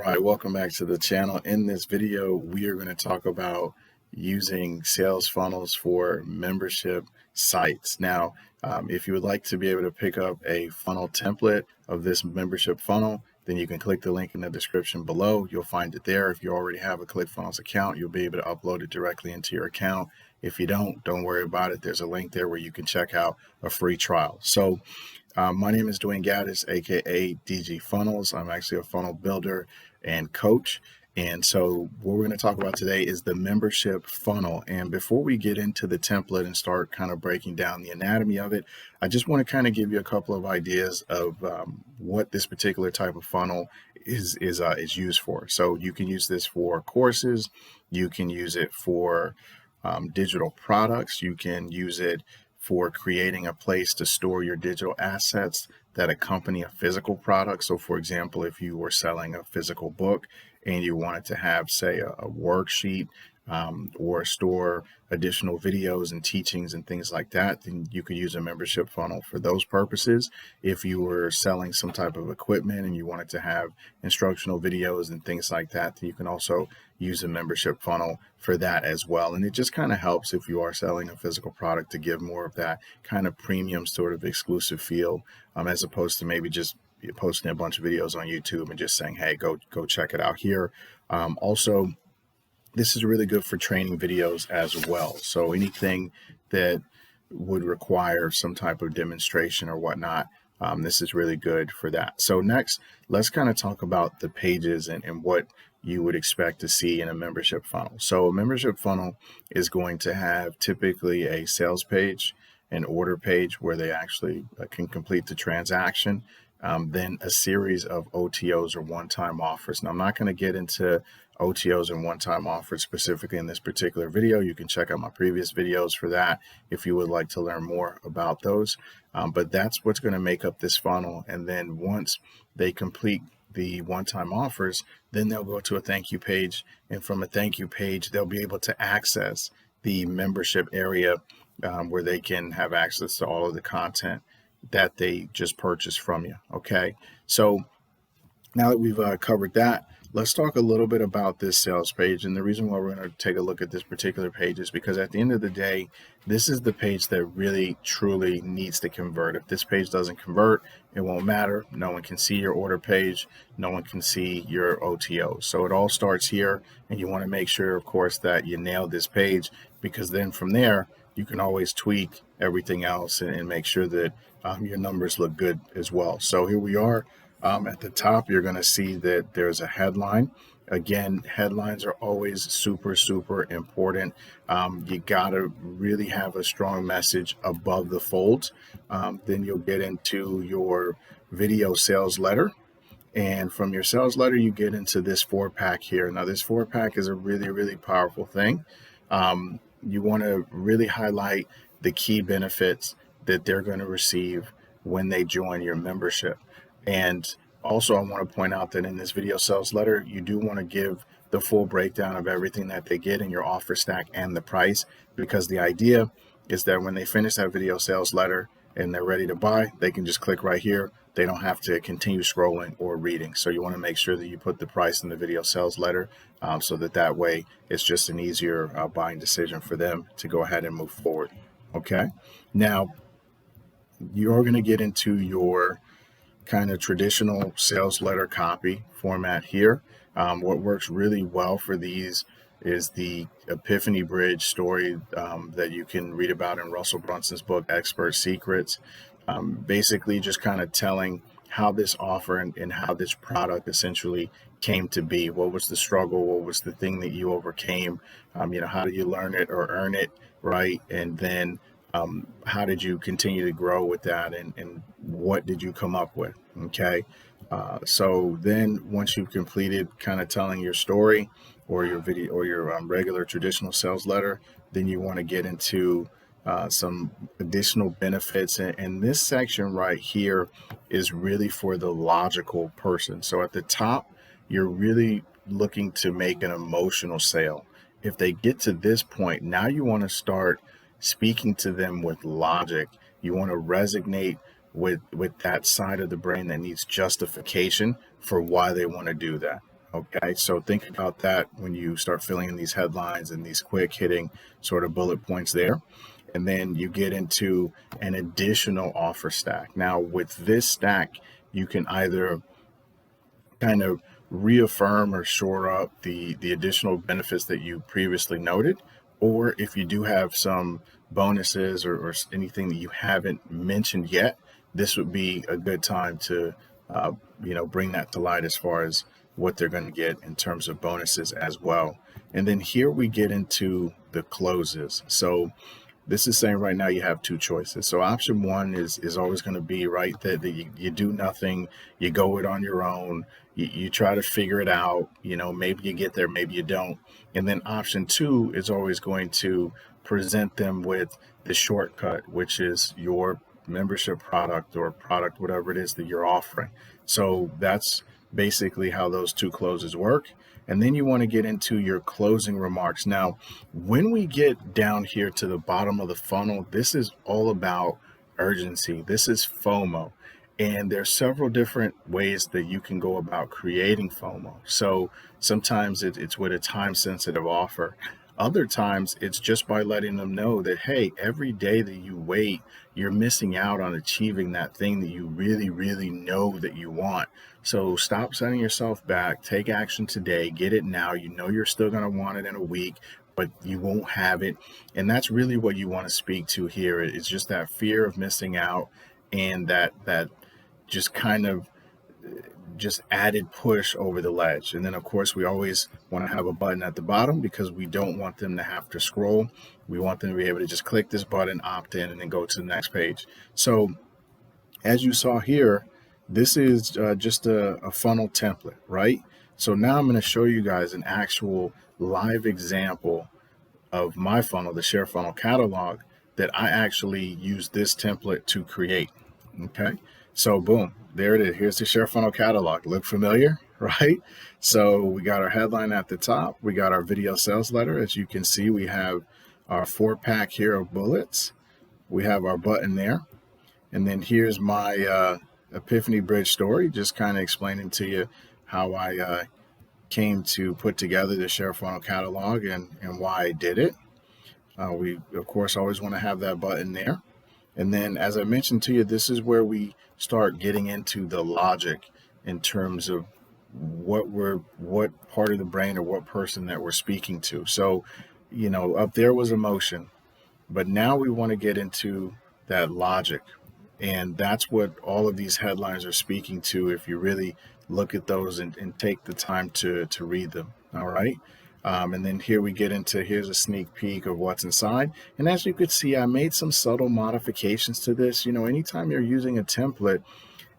right, welcome back to the channel. In this video, we are going to talk about using sales funnels for membership sites. Now, if you would like to be able to pick up a funnel template of this membership funnel, then you can click the link in the description below. You'll find it there. If you already have a Clickfunnels account, you'll be able to upload it directly into your account. If you don't worry about it. There's a link there where you can check out a free trial. So my name is Dwayne Gaddis, aka DG Funnels. I'm actually a funnel builder and coach. And so what we're going to talk about today is the membership funnel. And before we get into the template and start kind of breaking down the anatomy of it, I just want to kind of give you a couple of ideas of what this particular type of funnel is used for. So you can use this for courses, you can use it for digital products, you can use it for creating a place to store your digital assets that accompany a physical product. So for example, if you were selling a physical book and you wanted to have, say, a worksheet or store additional videos and teachings and things like that, then you could use a membership funnel for those purposes. If you were selling some type of equipment and you wanted to have instructional videos and things like that, then you can also use a membership funnel for that as well. And it just kind of helps if you are selling a physical product to give more of that kind of premium sort of exclusive feel, as opposed to maybe just posting a bunch of videos on YouTube and just saying, hey, go check it out here. Also, this is really good for training videos as well. So anything that would require some type of demonstration or whatnot, this is really good for that. So next, let's kind of talk about the pages and what you would expect to see in a membership funnel. So a membership funnel is going to have typically a sales page, an order page where they actually can complete the transaction, then a series of OTOs or one-time offers. Now, I'm not going to get into OTOs and one-time offers specifically in this particular video. You can check out my previous videos for that if you would like to learn more about those. But that's what's going to make up this funnel. And then once they complete the one-time offers, then they'll go to a thank you page. And from a thank you page, they'll be able to access the membership area where they can have access to all of the content that they just purchased from you. Okay, so now that we've covered that, let's talk a little bit about this sales page. And the reason why we're going to take a look at this particular page is because at the end of the day, this is the page that really truly needs to convert. If this page doesn't convert, it won't matter. No one can see your order page. No one can see your OTO. So it all starts here, and you want to make sure, of course, that you nail this page, because then from there, you can always tweak everything else and make sure that your numbers look good as well. So here we are. At the top, you're going to see that there's a headline. Again, headlines are always super, super important. You got to really have a strong message above the folds. Then you'll get into your video sales letter. And from your sales letter, you get into this 4-pack here. Now, this 4-pack is a really, really powerful thing. You want to really highlight the key benefits that they're going to receive when they join your membership. And also, I want to point out that in this video sales letter, you do want to give the full breakdown of everything that they get in your offer stack and the price, because the idea is that when they finish that video sales letter and they're ready to buy, they can just click right here. They don't have to continue scrolling or reading. So you want to make sure that you put the price in the video sales letter so that way it's just an easier buying decision for them to go ahead and move forward. Okay. Now, you're going to get into your kind of traditional sales letter copy format here. What works really well for these is the Epiphany Bridge story that you can read about in Russell Brunson's book, Expert Secrets. Basically just kind of telling how this offer and how this product essentially came to be. What was the struggle? What was the thing that you overcame? How did you learn it or earn it, right? And then how did you continue to grow with that, and what did you come up with? Okay. So then once you've completed kind of telling your story or your video or your regular traditional sales letter, then you want to get into some additional benefits. And this section right here is really for the logical person. So at the top, you're really looking to make an emotional sale. If they get to this point, now you want to start speaking to them with logic. You want to resonate with that side of the brain that needs justification for why they want to do that. Okay, so think about that when you start filling in these headlines and these quick hitting sort of bullet points there. And then you get into an additional offer stack. Now, with this stack, you can either kind of reaffirm or shore up the additional benefits that you previously noted, or if you do have some bonuses or anything that you haven't mentioned yet, this would be a good time to bring that to light as far as what they're going to get in terms of bonuses as well. And then here we get into the closes. So this is saying right now you have two choices. So option one is always going to be right that you do nothing, you go it on your own, you try to figure it out, maybe you get there, maybe you don't. And then option two is always going to present them with the shortcut, which is your membership product or product, whatever it is that you're offering. So that's basically how those two closes work. And then you want to get into your closing remarks. Now, when we get down here to the bottom of the funnel, this is all about urgency. This is FOMO. And there's several different ways that you can go about creating FOMO. So sometimes it's with a time-sensitive offer. Other times it's just by letting them know that, hey, every day that you wait, you're missing out on achieving that thing that you really, really know that you want. So stop setting yourself back, take action today, get it now. You know you're still going to want it in a week, but you won't have it. And that's really what you want to speak to here. It's just that fear of missing out and that just kind of just added push over the ledge. And then of course we always want to have a button at the bottom because we don't want them to have to scroll. We want them to be able to just click this button, opt in, and then go to the next page. So as you saw here, this is just a funnel template, right? So now I'm going to show you guys an actual live example of my funnel, the Share Funnel Catalog, that I actually use this template to create. Okay, so boom, there it is. Here's the Share Funnel Catalog. Look familiar, right? So we got our headline at the top. We got our video sales letter. As you can see, we have our 4-pack here of bullets. We have our button there. And then here's my Epiphany Bridge story, just kind of explaining to you how I came to put together the Share Funnel Catalog and why I did it. We, of course, always want to have that button there. And then, as I mentioned to you, this is where we start getting into the logic in terms of what part of the brain or what person that we're speaking to. So, up there was emotion, but now we want to get into that logic. And that's what all of these headlines are speaking to if you really look at those and take the time to read them. All right. And then here we get into, here's a sneak peek of what's inside. And as you could see, I made some subtle modifications to this. Anytime you're using a template,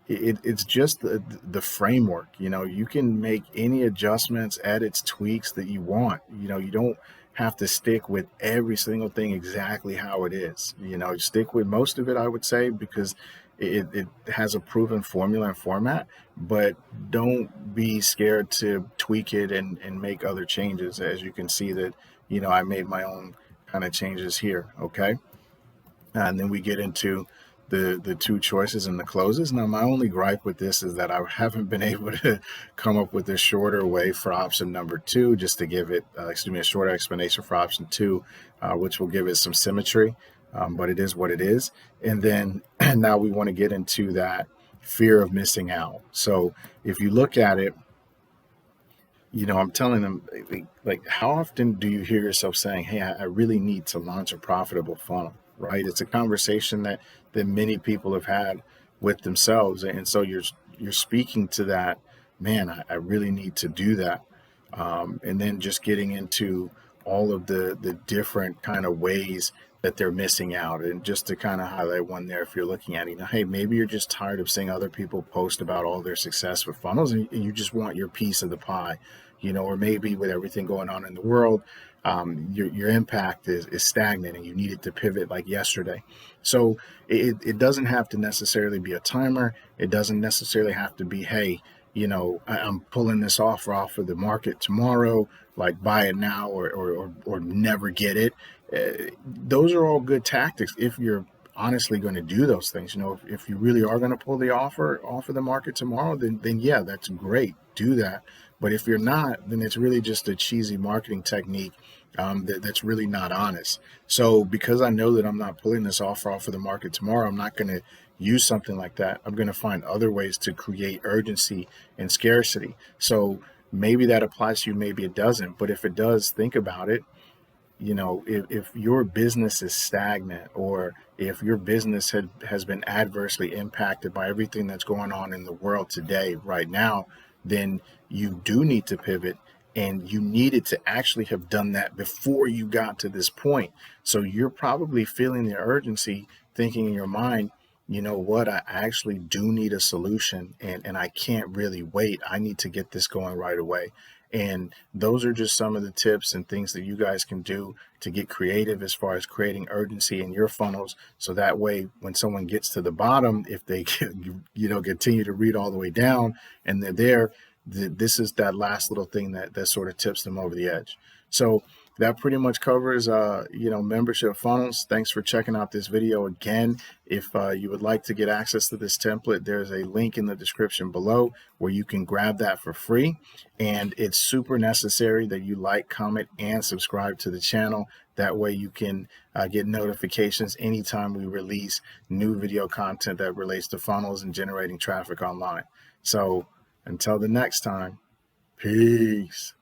it's just the framework. You can make any adjustments, edits, tweaks that you want. You don't have to stick with every single thing exactly how it is. Stick with most of it, I would say, because it has a proven formula and format, but don't be scared to tweak it and make other changes. As you can see that, I made my own kind of changes here. Okay. And then we get into the two choices and the closes. Now, my only gripe with this is that I haven't been able to come up with a shorter way for option number 2, just to give it, a shorter explanation for option 2, which will give it some symmetry, but it is what it is. And then now we want to get into that fear of missing out. So if you look at it, I'm telling them, like, how often do you hear yourself saying, hey, I really need to launch a profitable funnel, right? It's a conversation that many people have had with themselves. And so you're speaking to that, man, I really need to do that. And then just getting into all of the different kind of ways that they're missing out. And just to kind of highlight one there, if you're looking at it, hey, maybe you're just tired of seeing other people post about all their success with funnels and you just want your piece of the pie, or maybe with everything going on in the world, your impact is stagnant and you needed to pivot like yesterday. So it doesn't have to necessarily be a timer. It doesn't necessarily have to be, hey, I'm pulling this offer off of the market tomorrow, like buy it now or never get it. Those are all good tactics if you're honestly going to do those things. If you really are going to pull the offer off of the market tomorrow, then yeah, that's great. Do that. But if you're not, then it's really just a cheesy marketing technique that's really not honest. So because I know that I'm not pulling this offer off of the market tomorrow, I'm not going to use something like that. I'm going to find other ways to create urgency and scarcity. So maybe that applies to you, maybe it doesn't. But if it does, think about it. If your business is stagnant, or if your business has been adversely impacted by everything that's going on in the world today, right now, then you do need to pivot, and you needed to actually have done that before you got to this point. So you're probably feeling the urgency, thinking in your mind, you know what, I actually do need a solution, and I can't really wait. I need to get this going right away. And those are just some of the tips and things that you guys can do to get creative as far as creating urgency in your funnels. So that way, when someone gets to the bottom, if they continue to read all the way down and they're there, this is that last little thing that sort of tips them over the edge. So that pretty much covers membership funnels. Thanks for checking out this video. Again, if you would like to get access to this template, there's a link in the description below where you can grab that for free. And it's super necessary that you like, comment, and subscribe to the channel. That way you can get notifications anytime we release new video content that relates to funnels and generating traffic online. So until the next time, peace.